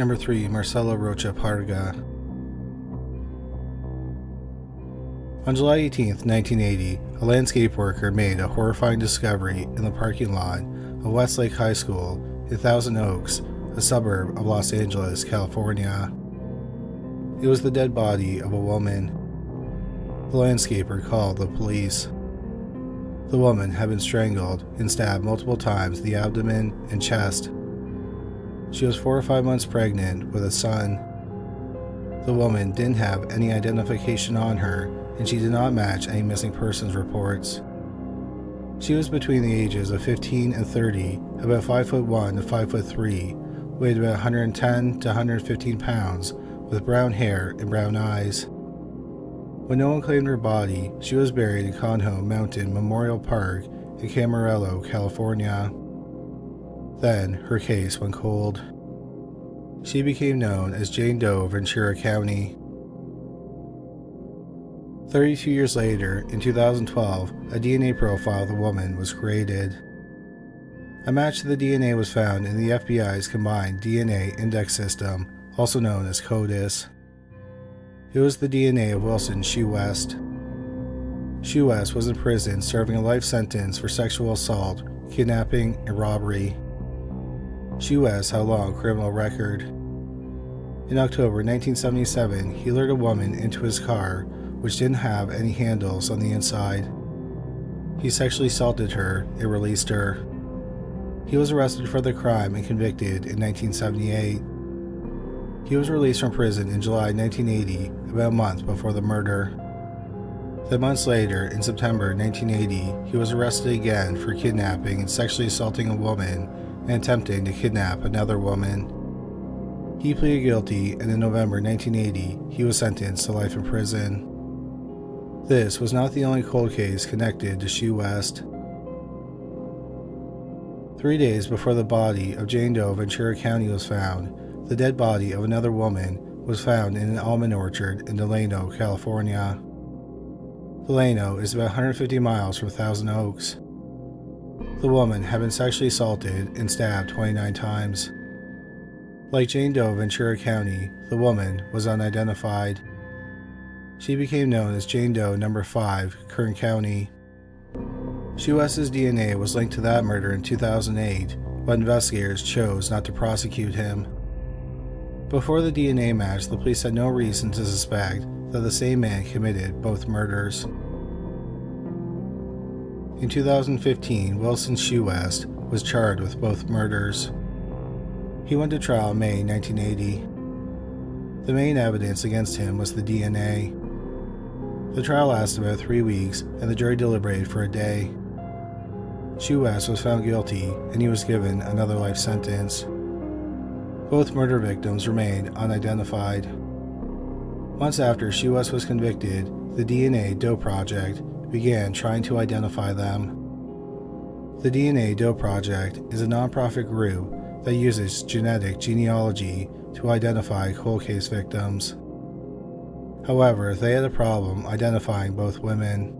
Number 3. Marcela Rocha Parga. On July 18, 1980, a landscape worker made a horrifying discovery in the parking lot of Westlake High School in Thousand Oaks, a suburb of Los Angeles, California. It was the dead body of a woman. The landscaper called the police. The woman had been strangled and stabbed multiple times in the abdomen and chest. She was 4 or 5 months pregnant with a son. The woman didn't have any identification on her, and she did not match any missing persons reports. She was between the ages of 15 and 30, about 5'1" to 5'3", weighed about 110 to 115 pounds, with brown hair and brown eyes. When no one claimed her body, she was buried in Conho Mountain Memorial Park in Camarillo, California. Then her case went cold. She became known as Jane Doe of Ventura County. 32 years later, in 2012, a DNA profile of the woman was created. A match to the DNA was found in the FBI's Combined DNA Index System, also known as CODIS. It was the DNA of Wilson Shue West. Shue West was in prison serving a life sentence for sexual assault, kidnapping, and robbery. Shue West had a long criminal record. In October 1977, he lured a woman into his car, which didn't have any handles on the inside. He sexually assaulted her and released her. He was arrested for the crime and convicted in 1978. He was released from prison in July 1980, about a month before the murder. Then months later, in September 1980, he was arrested again for kidnapping and sexually assaulting a woman and attempting to kidnap another woman. He pleaded guilty, and in November 1980, he was sentenced to life in prison. This was not the only cold case connected to Shue West. 3 days before the body of Jane Doe of Ventura County was found, the dead body of another woman was found in an almond orchard in Delano, California. Delano is about 150 miles from Thousand Oaks. The woman had been sexually assaulted and stabbed 29 times. Like Jane Doe of Ventura County, the woman was unidentified. She became known as Jane Doe No. 5, Kern County. Shue West's DNA was linked to that murder in 2008, but investigators chose not to prosecute him. Before the DNA match, the police had no reason to suspect that the same man committed both murders. In 2015, Wilson Shue West was charged with both murders. He went to trial in May 1980. The main evidence against him was the DNA. The trial lasted about 3 weeks, and the jury deliberated for a day. Shue West was found guilty, and he was given another life sentence. Both murder victims remained unidentified. Months after Shue West was convicted, the DNA Doe Project began trying to identify them. The DNA Doe Project is a nonprofit group that uses genetic genealogy to identify cold case victims. However, they had a problem identifying both women.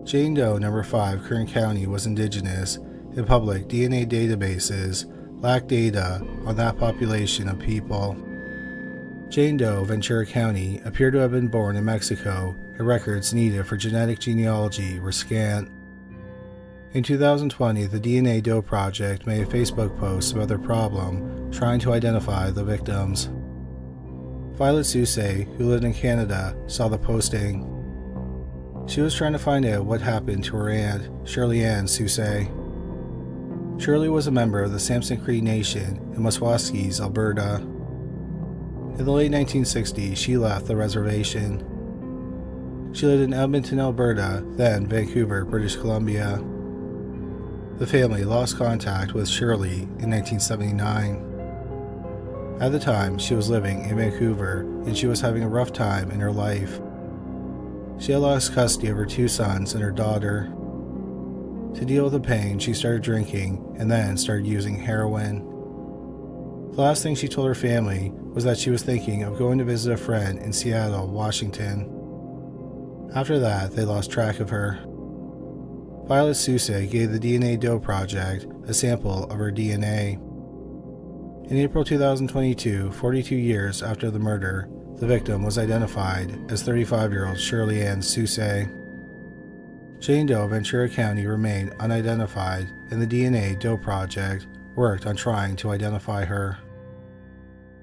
Jane Doe No. 5 Kern County was indigenous, and public DNA databases lacked data on that population of people. Jane Doe Ventura County appeared to have been born in Mexico, and records needed for genetic genealogy were scant. In 2020, the DNA Doe Project made a Facebook post about their problem trying to identify the victims. Violet Sousa, who lived in Canada, saw the posting. She was trying to find out what happened to her aunt, Shirley Ann Sousa. Shirley was a member of the Sampson Cree Nation in Muswaskies, Alberta. In the late 1960s, she left the reservation. She lived in Edmonton, Alberta, then Vancouver, British Columbia. The family lost contact with Shirley in 1979. At the time, she was living in Vancouver, and she was having a rough time in her life. She had lost custody of her 2 sons and her daughter. To deal with the pain, she started drinking and then started using heroin. The last thing she told her family was that she was thinking of going to visit a friend in Seattle, Washington. After that, they lost track of her. Violet Sousa gave the DNA Doe Project a sample of her DNA. In April 2022, 42 years after the murder, the victim was identified as 35-year-old Shirley Ann Soucy. Jane Doe of Ventura County remained unidentified, and the DNA Doe Project worked on trying to identify her.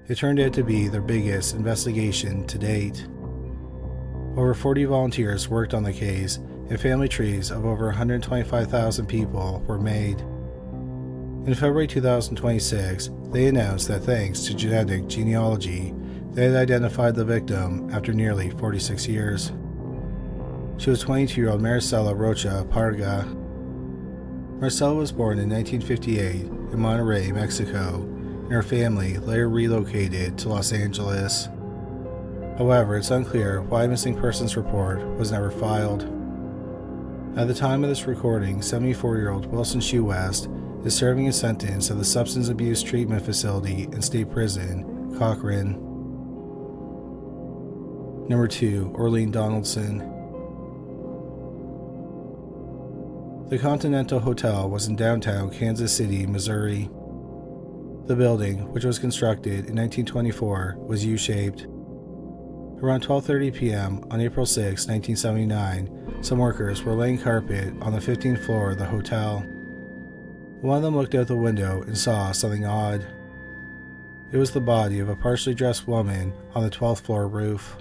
It turned out to be their biggest investigation to date. Over 40 volunteers worked on the case, and family trees of over 125,000 people were made. In February 2026, they announced that thanks to genetic genealogy, they had identified the victim after nearly 46 years. She was 22-year-old Maricela Rocha Parga. Maricela was born in 1958 in Monterrey, Mexico, and her family later relocated to Los Angeles. However, it's unclear why a missing persons report was never filed. At the time of this recording, 74-year-old Wilson Shue West is serving a sentence at the Substance Abuse Treatment Facility in State Prison, Cochrane. Number 2. Orlene Donaldson. The Continental Hotel was in downtown Kansas City, Missouri. The building, which was constructed in 1924, was U-shaped. Around 12:30 p.m. on April 6, 1979, some workers were laying carpet on the 15th floor of the hotel. One of them looked out the window and saw something odd. It was the body of a partially dressed woman on the 12th floor roof.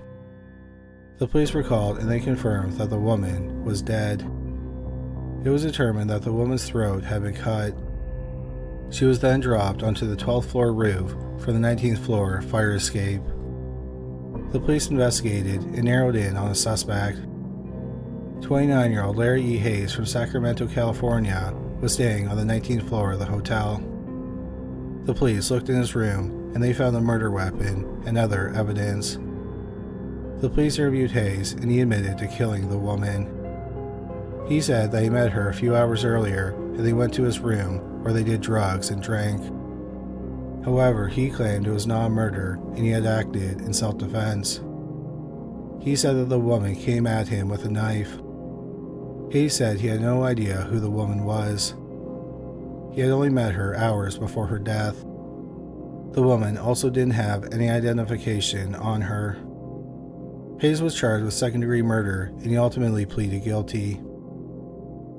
The police were called and they confirmed that the woman was dead. It was determined that the woman's throat had been cut. She was then dropped onto the 12th floor roof for the 19th floor fire escape. The police investigated and narrowed in on a suspect. 29-year-old Larry E. Hayes from Sacramento, California, was staying on the 19th floor of the hotel. The police looked in his room and they found the murder weapon and other evidence. The police interviewed Hayes and he admitted to killing the woman. He said that he met her a few hours earlier and they went to his room where they did drugs and drank. However, he claimed it was not a murder and he had acted in self-defense. He said that the woman came at him with a knife. Hayes said he had no idea who the woman was. He had only met her hours before her death. The woman also didn't have any identification on her. Hayes was charged with second-degree murder and he ultimately pleaded guilty.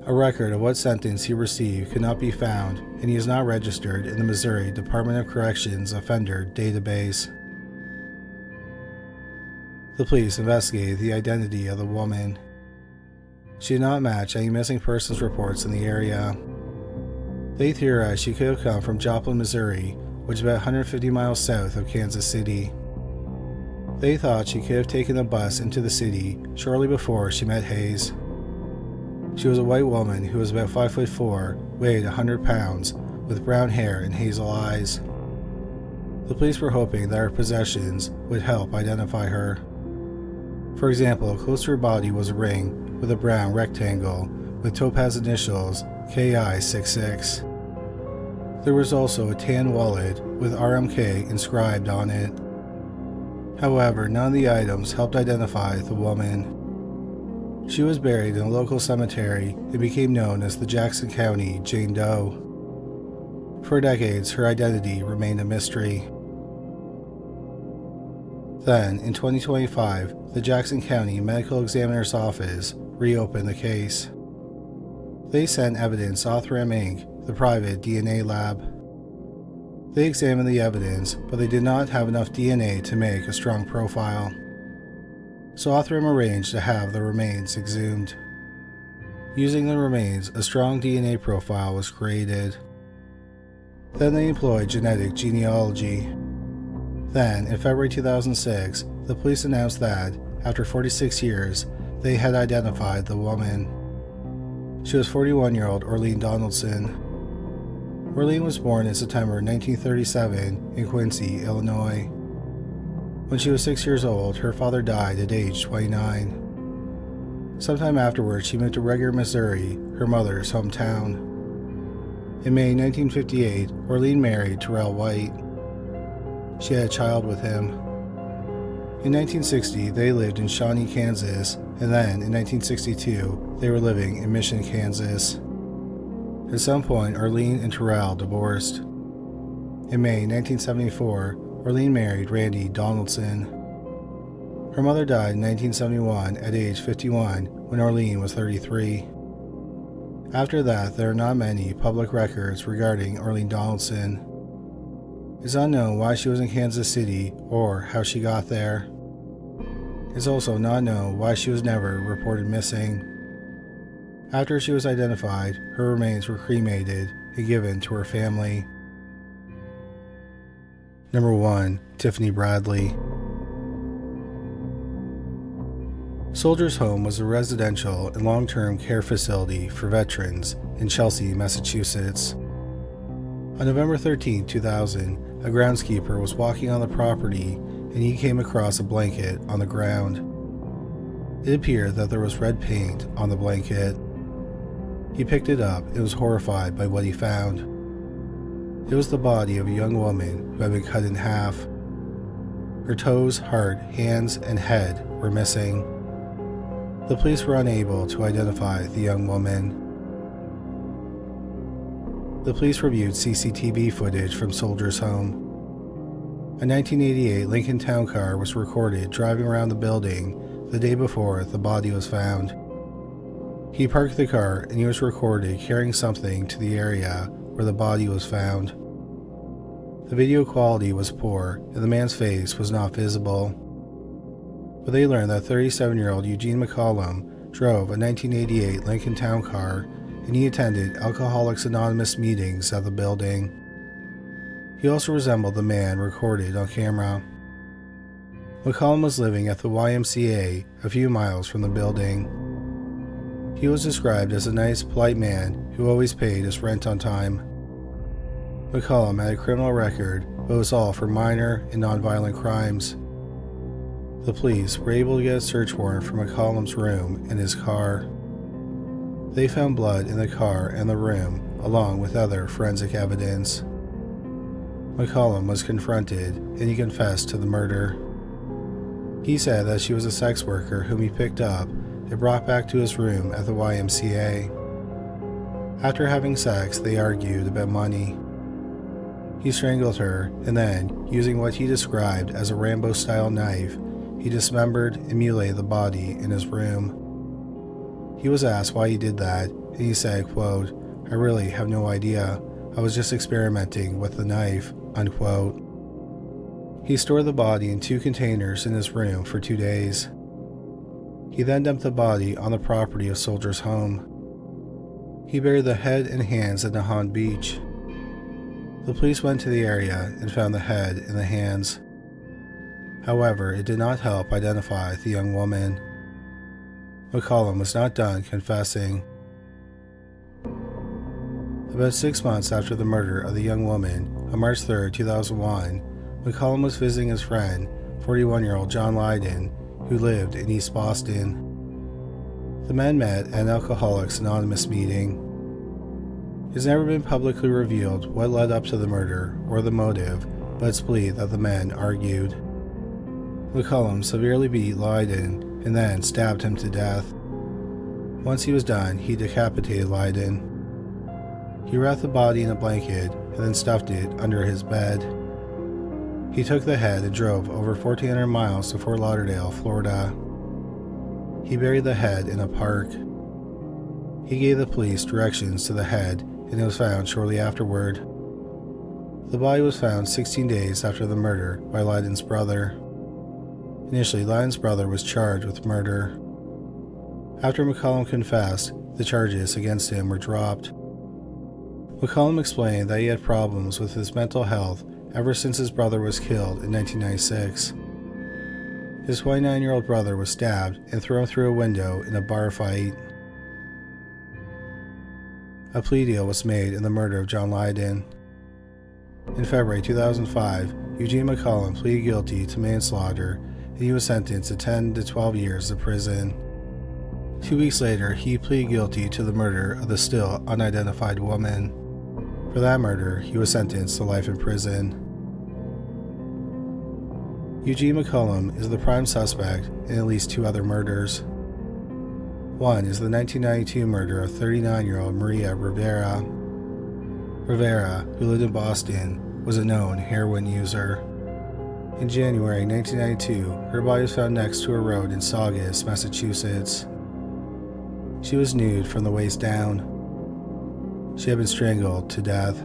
A record of what sentence he received could not be found, and he is not registered in the Missouri Department of Corrections offender database. The police investigated the identity of the woman. She did not match any missing persons reports in the area. They theorized she could have come from Joplin, Missouri, which is about 150 miles south of Kansas City. They thought she could have taken the bus into the city shortly before she met Hayes. She was a white woman who was about 5'4", weighed 100 pounds, with brown hair and hazel eyes. The police were hoping that her possessions would help identify her. For example, close to her body was a ring with a brown rectangle with topaz initials KI66. There was also a tan wallet with RMK inscribed on it. However, none of the items helped identify the woman. She was buried in a local cemetery and became known as the Jackson County Jane Doe. For decades, her identity remained a mystery. Then, in 2025, the Jackson County Medical Examiner's Office reopened the case. They sent evidence to Othram Inc., the private DNA lab. They examined the evidence, but they did not have enough DNA to make a strong profile. So Othram arranged to have the remains exhumed. Using the remains, a strong DNA profile was created. Then they employed genetic genealogy. Then, in February 2006, the police announced that, after 46 years, they had identified the woman. She was 41-year-old Orlene Donaldson. Orlene was born in September 1937 in Quincy, Illinois. When she was 6 years old, her father died at age 29. Sometime afterwards, she moved to Regar, Missouri, her mother's hometown. In May 1958, Orlene married Terrell White. She had a child with him. In 1960, they lived in Shawnee, Kansas, and then in 1962, they were living in Mission, Kansas. At some point, Orlene and Terrell divorced. In May 1974, Orlene married Randy Donaldson. Her mother died in 1971 at age 51 when Orlene was 33. After that, there are not many public records regarding Orlene Donaldson. It's unknown why she was in Kansas City or how she got there. It's also not known why she was never reported missing. After she was identified, her remains were cremated and given to her family. Number 1. Tiffany Bradley. Soldiers Home was a residential and long-term care facility for veterans in Chelsea, Massachusetts. On November 13, 2000, a groundskeeper was walking on the property and he came across a blanket on the ground. It appeared that there was red paint on the blanket. He picked it up and was horrified by what he found. It was the body of a young woman who had been cut in half. Her toes, heart, hands, and head were missing. The police were unable to identify the young woman. The police reviewed CCTV footage from Soldiers Home. A 1988 Lincoln Town Car was recorded driving around the building the day before the body was found. He parked the car and he was recorded carrying something to the area where the body was found. The video quality was poor and the man's face was not visible. But they learned that 37-year-old Eugene McCollum drove a 1988 Lincoln Town Car and he attended Alcoholics Anonymous meetings at the building. He also resembled the man recorded on camera. McCollum was living at the YMCA a few miles from the building. He was described as a nice, polite man who always paid his rent on time. McCollum had a criminal record, but it was all for minor and nonviolent crimes. The police were able to get a search warrant for McCollum's room and his car. They found blood in the car and the room, along with other forensic evidence. McCollum was confronted and he confessed to the murder. He said that she was a sex worker whom he picked up and brought back to his room at the YMCA. After having sex, they argued about money. He strangled her and then, using what he described as a Rambo-style knife, he dismembered and mutilated the body in his room. He was asked why he did that, and he said, quote, "I really have no idea. I was just experimenting with the knife," unquote. He stored the body in 2 containers in his room for 2 days. He then dumped the body on the property of Soldiers Home. He buried the head and hands at Nahant Beach. The police went to the area and found the head and the hands. However, it did not help identify the young woman. McCollum was not done confessing. About 6 months after the murder of the young woman, on March 3, 2001, McCollum was visiting his friend, 41-year-old John Lydon, who lived in East Boston. The men met at an Alcoholics Anonymous meeting. It's never been publicly revealed what led up to the murder or the motive, but it's believed that the men argued. McCollum severely beat Lydon and then stabbed him to death. Once he was done, he decapitated Lydon. He wrapped the body in a blanket and then stuffed it under his bed. He took the head and drove over 1,400 miles to Fort Lauderdale, Florida. He buried the head in a park. He gave the police directions to the head and it was found shortly afterward. The body was found 16 days after the murder by Lydon's brother. Initially, Lydon's brother was charged with murder. After McCollum confessed, the charges against him were dropped. McCollum explained that he had problems with his mental health ever since his brother was killed in 1996. His 29-year-old brother was stabbed and thrown through a window in a bar fight. A plea deal was made in the murder of John Lydon. In February 2005, Eugene McCollum pleaded guilty to manslaughter and he was sentenced to 10 to 12 years of prison. 2 weeks later, he pleaded guilty to the murder of the still unidentified woman. For that murder, he was sentenced to life in prison. Eugene McCollum is the prime suspect in at least 2 other murders. One is the 1992 murder of 39-year-old Maria Rivera. Rivera, who lived in Boston, was a known heroin user. In January 1992, her body was found next to a road in Saugus, Massachusetts. She was nude from the waist down. She had been strangled to death.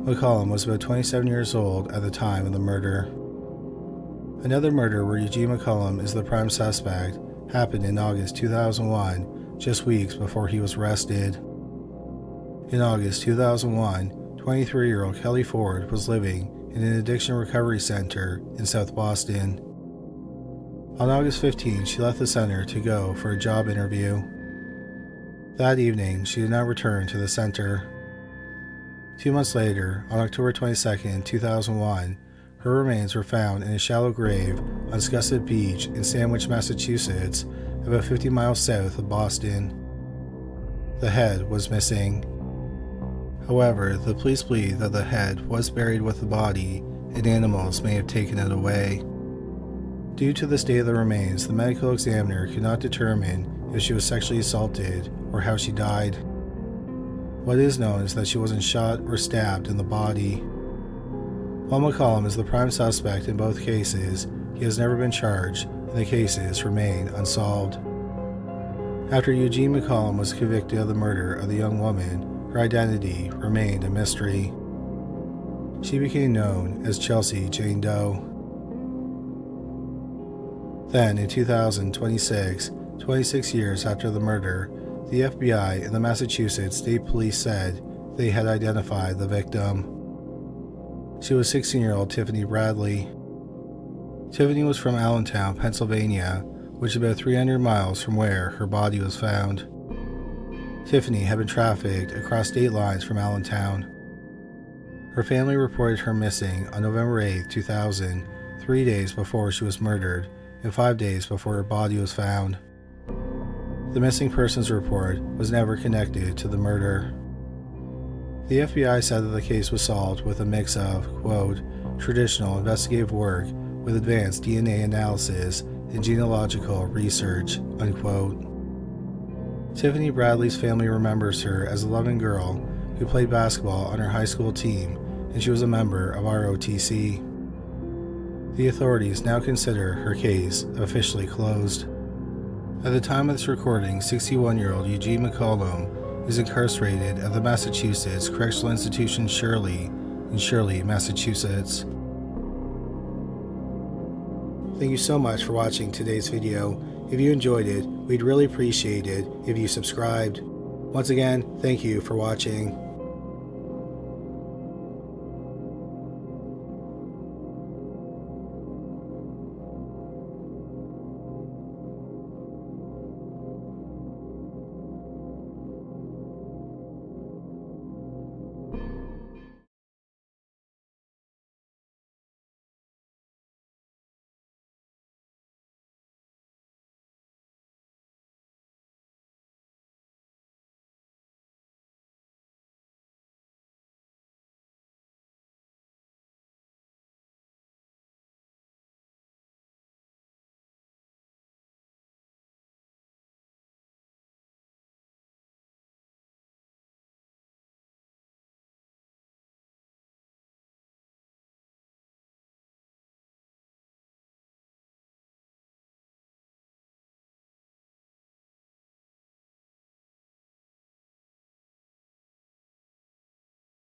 McCollum was about 27 years old at the time of the murder. Another murder where Eugene McCollum is the prime suspect happened in August 2001, just weeks before he was arrested. In August 2001, 23-year-old Kelly Ford was living in an addiction recovery center in South Boston. On August 15, she left the center to go for a job interview. That evening, she did not return to the center. 2 months later, on October 22, 2001, her remains were found in a shallow grave on Scusset Beach in Sandwich, Massachusetts, about 50 miles south of Boston. The head was missing. However, the police believe that the head was buried with the body and animals may have taken it away. Due to the state of the remains, the medical examiner could not determine if she was sexually assaulted or how she died. What is known is that she wasn't shot or stabbed in the body. While McCollum is the prime suspect in both cases, he has never been charged and the cases remain unsolved. After Eugene McCollum was convicted of the murder of the young woman, her identity remained a mystery. She became known as Chelsea Jane Doe. Then, in 2026, 26 years after the murder, the FBI and the Massachusetts State Police said they had identified the victim. She was 16-year-old Tiffany Bradley. Tiffany was from Allentown, Pennsylvania, which is about 300 miles from where her body was found. Tiffany had been trafficked across state lines from Allentown. Her family reported her missing on November 8, 2000, 3 days before she was murdered and 5 days before her body was found. The missing persons report was never connected to the murder. The FBI said that the case was solved with a mix of, quote, traditional investigative work with advanced DNA analysis and genealogical research, unquote. Tiffany Bradley's family remembers her as a loving girl who played basketball on her high school team, and she was a member of ROTC. The authorities now consider her case officially closed. At the time of this recording, 61-year-old Eugene McCollum is incarcerated at the Massachusetts Correctional Institution Shirley in Shirley, Massachusetts. Thank you so much for watching today's video. If you enjoyed it, we'd really appreciate it if you subscribed. Once again, thank you for watching.